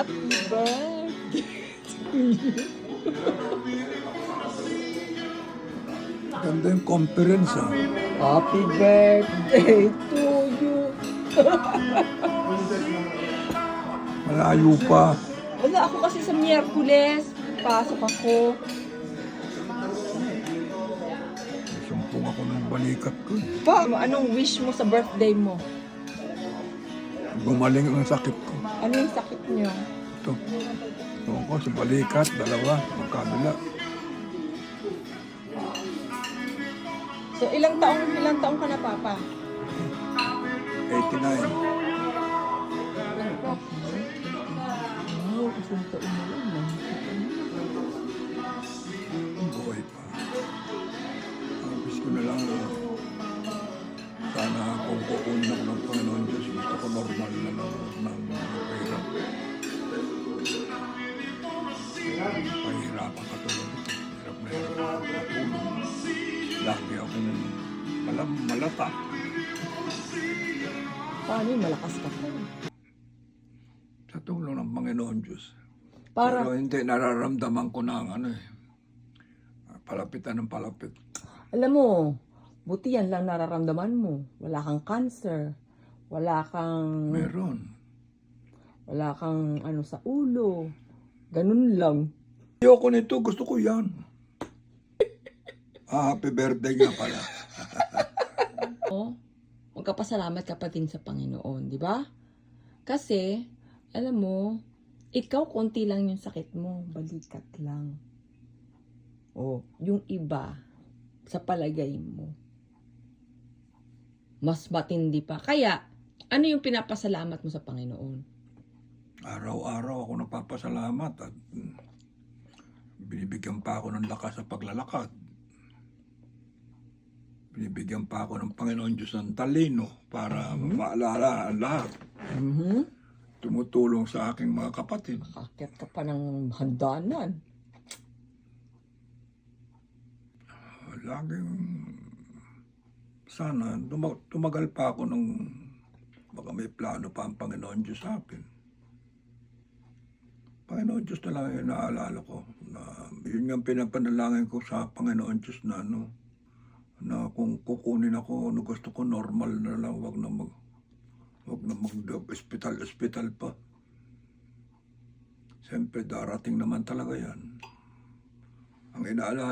Happy birthday to you. Ganda yung conference Happy birthday to you. Malayo pa. Wala ako kasi sa Miyerkules. Pasok ako. Sumpong ako ng balikat ko. Pa, anong wish mo sa birthday mo? Gumaling ang sakit ko. Ano yung sakit niyo? Ito. Ito ko sa balikat, dalawa, magkabila. So, ilang taong ka na, Papa? 89. Wow, isang taon na lang. Buhay pa. Ang wish ko na lang, sana kung kukunin ako ng Panginoon Diyos, gusto ko normal na lang ng pera. Pahirapan ka tulad ito. Hirap na hirap ako matulog. Lagi akong malata. Paano yung malakas ka pa? Sa tulong ng Panginoon Diyos. Para, Pero hindi, nararamdaman ko na ang palapitan ng palapit. alam mo, buti yan lang nararamdaman mo. Wala kang cancer. Wala kang Meron. ano sa ulo. Ganun lang. Ayoko nito, gusto ko yan. Happy birthday nga pala. Magkapasalamat ka pa din sa Panginoon, di ba? Kasi, alam mo, ikaw konti lang yung sakit mo, balikat lang. Yung iba, sa palagay mo, mas matindi pa. Kaya, ano yung pinapasalamat mo sa Panginoon? Araw-araw ako nagpapasalamat at binibigyan pa ako ng lakas sa paglalakad. Binibigyan pa ako ng Panginoon Diyos ng talino para maalala ang lahat. Tumutulong sa aking mga kapatid. Akit ka pa ng handanan. Laging sana tumagal pa ako nung baka may plano pa ang Panginoon Diyos sa akin. Panginoon Diyos na lang yung naalala ko. Na, yun nga pinapanalangin ko sa Panginoon Diyos na na kung kukunin ako, gusto ko normal na lang, wag na mag-hospital pa. Siyempre darating naman talaga yan. Ang inaalala